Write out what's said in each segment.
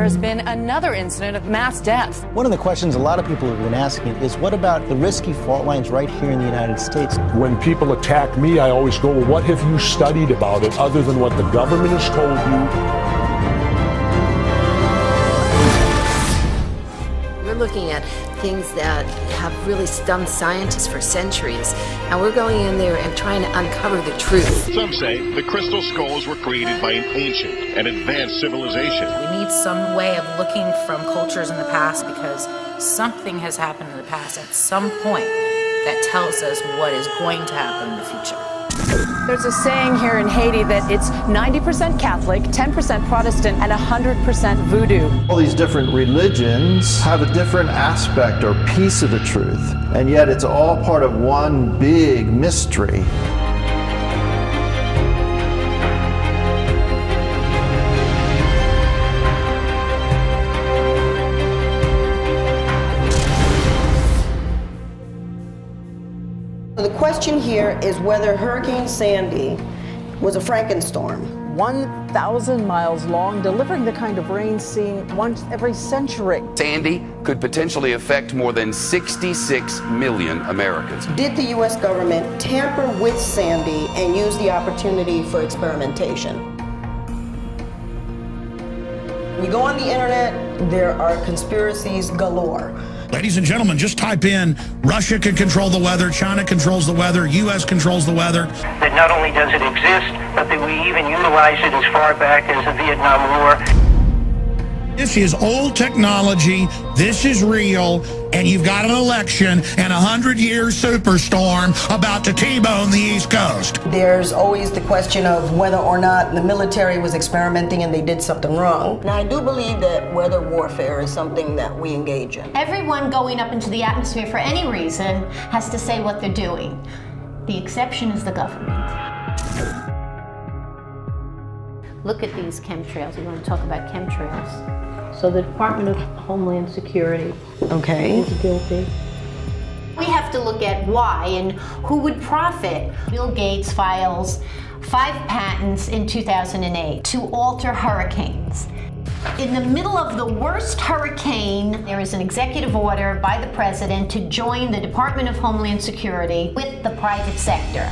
there has been another incident of mass death. One of the questions a lot of people have been asking is, what about the risky fault lines right here in the United States? When people attack me, I always go, well, what have you studied about it other than what the government has told you? We're looking at things that have really stunned scientists for centuries, and we're going in there and trying to uncover the truth. Some say the crystal skulls were created by an ancient and advanced civilization. We need some way of looking from cultures in the past, because something has happened in the past at some point that tells us what is going to happen in the future. There's a saying here in Haiti that it's 90% Catholic, 10% Protestant, and 100% voodoo. All these different religions have a different aspect or piece of the truth, and yet it's all part of one big mystery. The question here is whether Hurricane Sandy was a Frankenstorm. 1,000 miles long, delivering the kind of rain seen once every century. Sandy could potentially affect more than 66 million Americans. Did the U.S. government tamper with Sandy and use the opportunity for experimentation? You go on the internet, there are conspiracies galore. Ladies and gentlemen, just type in Russia can control the weather, China controls the weather, U.S. controls the weather. That not only does it exist, but that we even utilize it as far back as the Vietnam War. This is old technology, this is real, and you've got an election and a 100-year superstorm about to T-bone the East Coast. There's always the question of whether or not the military was experimenting and they did something wrong. Now, I do believe that weather warfare is something that we engage in. Everyone going up into the atmosphere for any reason has to say what they're doing. The exception is the government. Look at these chemtrails. We want to talk about chemtrails. So the Department of Homeland Security is guilty. We have to look at why and who would profit. Bill Gates files 5 patents in 2008 to alter hurricanes. In the middle of the worst hurricane, there is an executive order by the president to join the Department of Homeland Security with the private sector.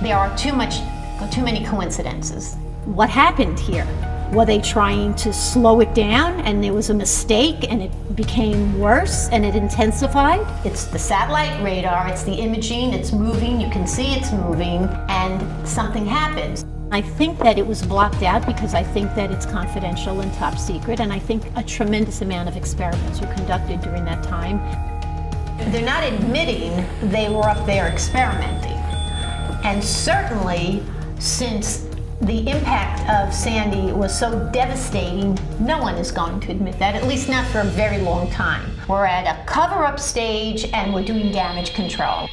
There are too many coincidences. What happened here? Were they trying to slow it down and there was a mistake and it became worse and it intensified? It's the satellite radar, it's the imaging, it's moving, you can see it's moving, and something happens. I think that it was blocked out because I think that it's confidential and top secret, and I think a tremendous amount of experiments were conducted during that time. They're not admitting they were up there experimenting. And certainly, since the impact of Sandy was so devastating, no one is going to admit that, at least not for a very long time. We're at a cover-up stage and we're doing damage control.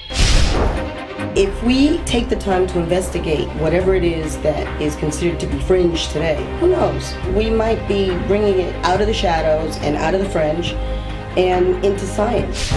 If we take the time to investigate whatever it is that is considered to be fringe today, who knows? We might be bringing it out of the shadows and out of the fringe and into science.